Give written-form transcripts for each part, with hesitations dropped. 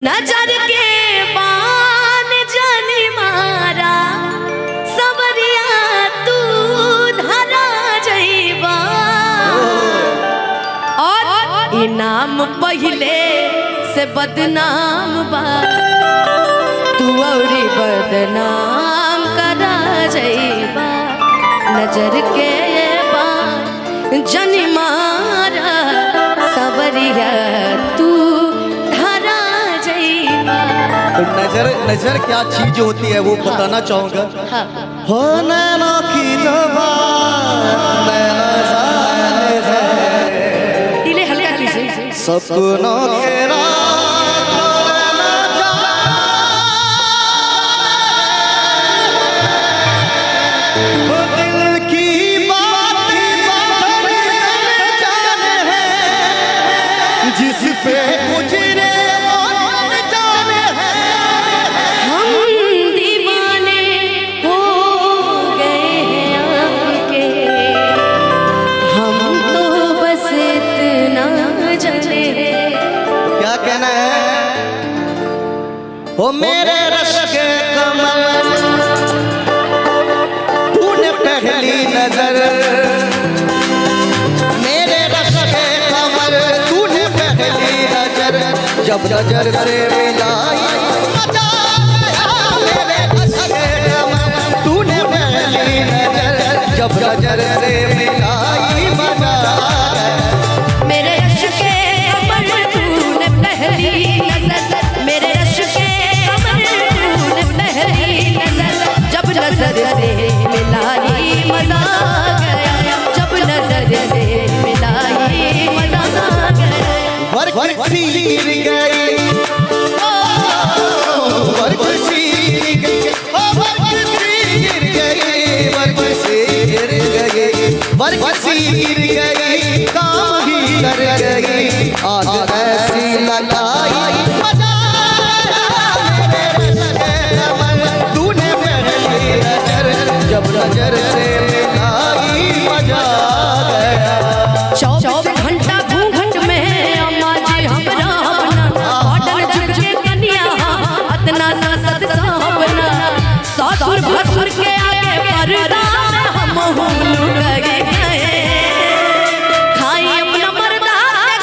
नजर के बान जानी मारा सबरिया तू धरा जइबा और इनाम पहले से बदनाम बा तू औरी बदनाम करा जइबा। नजर के बान जानी मारा सबरिया तू नजर नजर क्या चीज होती है वो बताना चाहूंगा। हाँ। हो नैना की इले हल्का कीजिए। सपनों के दिल की बात जाने है जिस पे गुजरे हो मेरे रश के कमर तूने पहली नजर मेरे रश के कमर तूने पहली नजर जब नजर से मिलाई मजा आया। मेरे रश के कमर तूने पहली नजर जब नजर से मिलाई मजा आया। मेरे रश के कमर तूने पहली नजर मेरे रश के जब नजर से मिलाई मजा गया जब नजर से मिलाई मजा गया। वर्क सीर गई वर्क सीर गई वर्क सीर गई वर्क सीर गई वर्क सीर गई काम ही कर गई आज ऐसी लगाई मजा जब नजर से मिलाई मजा गया। 24 घंटा घूंघट में अम्मा जी हमरा अपना मॉडल जुग के कन्या अतना सा सत साबना ससुर भसुर के आगे पर्दा हम लुट गए खाई अपना मर्दा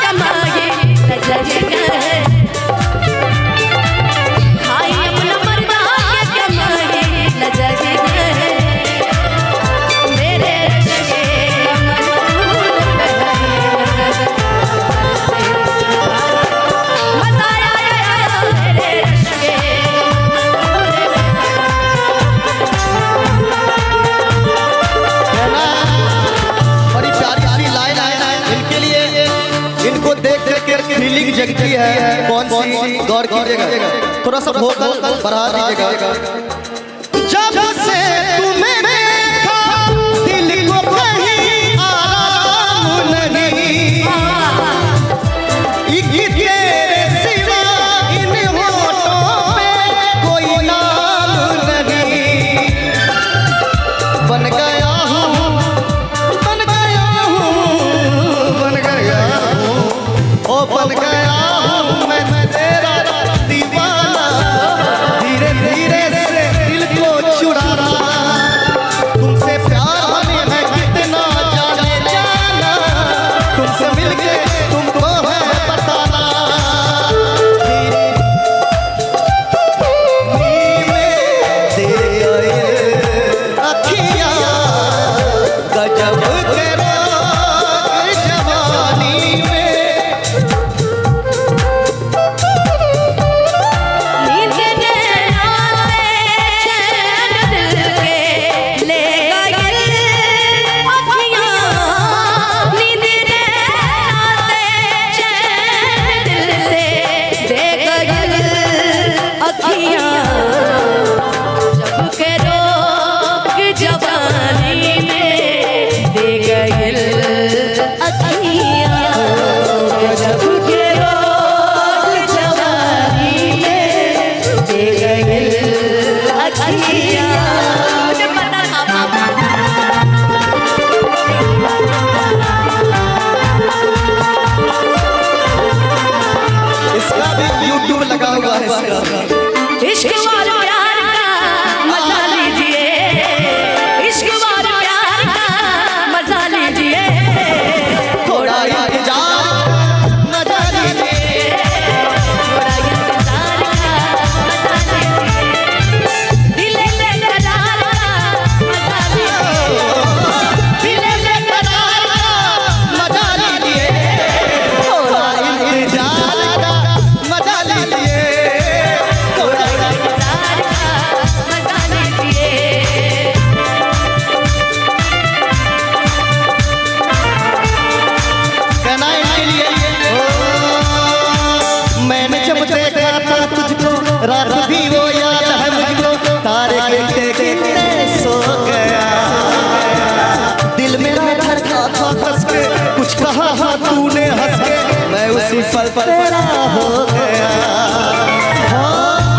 कमाए नजर गए खाई अपना मर्दा कमाए नजर गए। इनको देख के फीलिंग जगती है कौन सी गौर कीजिएगा थोड़ा सा वोकल बढ़ा दीजिएगा। जब से तुम्हें देखा दिल को कहीं आराम नहीं तेरे सिवा इन होठों पे कोई नाम नहीं। बन गया हूँ बन गया हूँ बन गया ओ बन गया हूँ मैं तेरा दीवाना धीरे धीरे से दिल को चुरा रहा हुआ है इसका। इश्क और प्यार का मजा लीजिए, इश्क और प्यार का मजा लीजिए, थोड़ा इंतजार मजा लीजिए, थोड़ा इंतजार का मजा लीजिए, दिल बेकरार का मजा लीजिए, दिल बेकरार का मजा लीजिए, थोड़ा इंतजार का मजा लीजिए, थोड़ा इंतजार का मजा लीजिए। कहना इनके लिए मैंने जब देखा था तुझको रात भी वो याद है मुझको, तारे गिनते गिनते सो गया, दिल मेरा धड़का था हंस के, कुछ कहा था तूने हंस के, मैं उसी पल तेरा हो गया।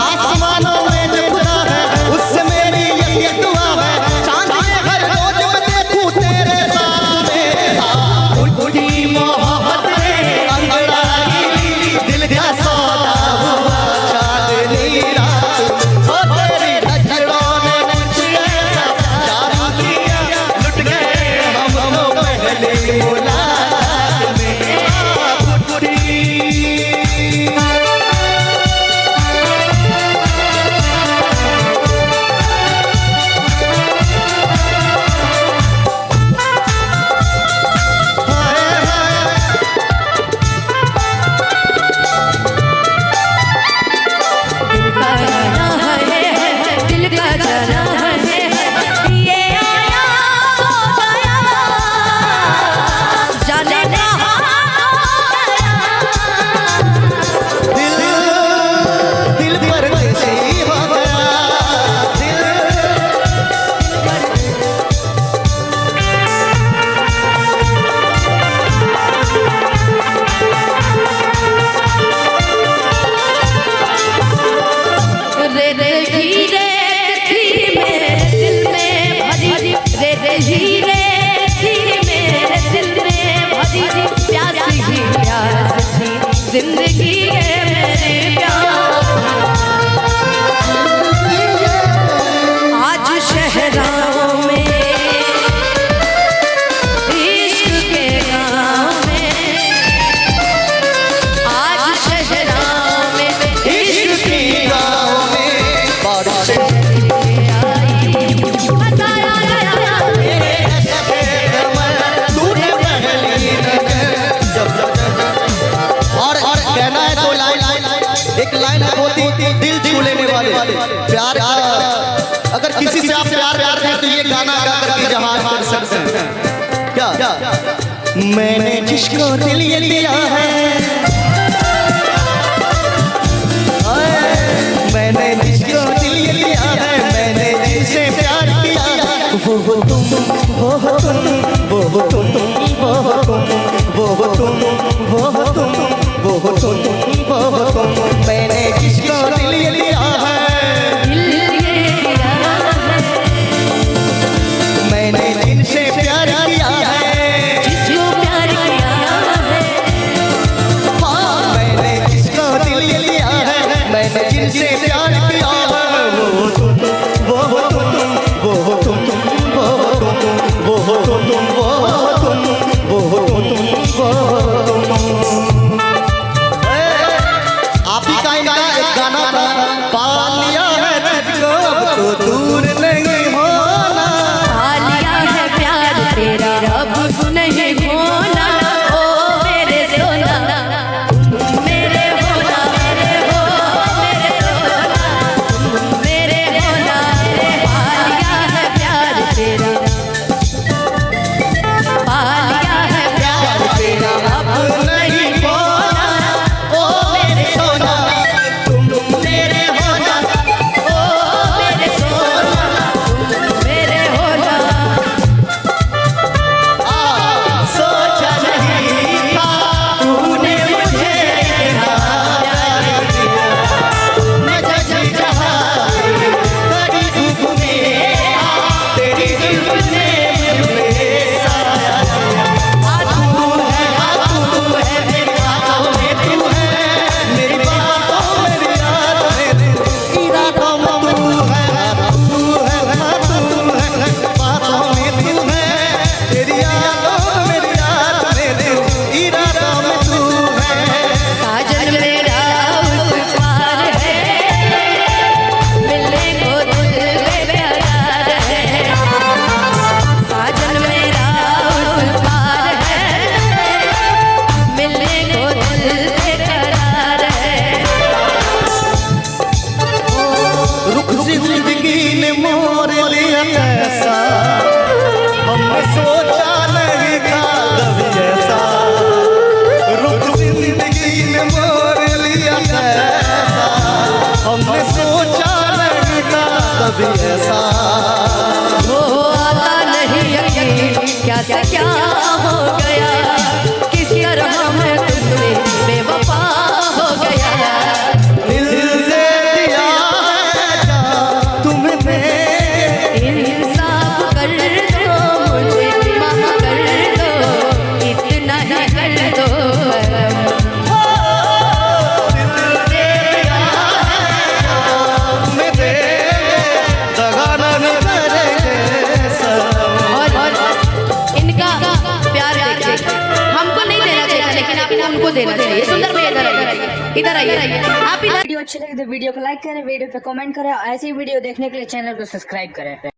आसमानों में जो खुदा है उससे मेरी ये दुआ है, चांद में हर रोज मैं देखूं तेरे साथ में, उठी मोहब्बत में अंगड़ाई, दिल का सौदा हुआ चांदनी रात, ओ तेरी नजरों ने कुछ ऐसा जादू किया, लुट गए हम लोग पहली मुलाकात में, उठी दिल का जाना है, ये आया सो गया, जाने कहाँ दिल परदेसी हो गया, दिल रे रे हीरे थी मेरे दिल में भरी, रे रे हीरे थी मेरे दिल में भरी, प्यास ही प्यास थी जिंदगी है मेरे प्यार, आज शहरों में इश्क के गाँव में, आज शहरों में इश्क की गाँव में बारिश तूने पहली नजर और कहना है दो लाइन, एक लाइन है होती दिल छू लेने वाले प्यार का, अगर किसी से आप प्यार करते हैं तो ये गाना गा करके जहां कर सकते हैं। क्या मैंने जिसको दिल ये दिया है, मैंने जिसको दिल ये दिया है, मैंने जिससे प्यार किया, वो तुम वो तुम वो तुम वो तुम वो तुम वो तुम वो तुम वो तुम, मैंने जिसको दिल ये दिया है, मैंने जिनसे प्यार किया है, जिसको प्यार किया है, हाँ मैंने जिसको दिल ये दिया है, मैंने जिनसे प्यार किया है, वो तुम वो तुम वो तुम वो तुम वो तुम वो तुम वो तुम। आप ही का इनका एक गाना था, पा लिया है तुझको अब तो दूर नहीं होना, पा लिया है प्यार तेरा अब नहीं होना, ओ मेरे सोना तुम मेरे होना, मेरे हो मेरे सोना तुम मेरे होना, पा लिया है प्यार तेरा, पा लिया है प्यार तेरा अब नहीं होना, ओ मेरे सोना तुम मेरे होना, ओ मेरे सोना कभी ऐसा, हमने सोचा नहीं था कभी ऐसा, रुख जिंदगी ने मोड़ लिया कैसा, हमने सोचा नहीं था कभी ऐसा। वो आता नहीं यकीन क्या से क्या हो गया, किस तरह मैं तुमसे बेवफा हो गया। दिल से दिया है जान तुमने, इंसाफ कर दो मुझे, माफ कर दो, इतना ही कर दो। दिल से दिया है जान तुमने, दगा न करेंगे सनम। और इनका प्यार देखिए, हमको नहीं देना चाहिए लेकिन आपको उनको देना चाहिए। सुंदर भाई इधर आइए, इधर आइए आप इधर। वीडियो अच्छी लगे तो वीडियो को लाइक करें, वीडियो पे कमेंट करें, ऐसी वीडियो देखने के लिए चैनल को सब्सक्राइब करें।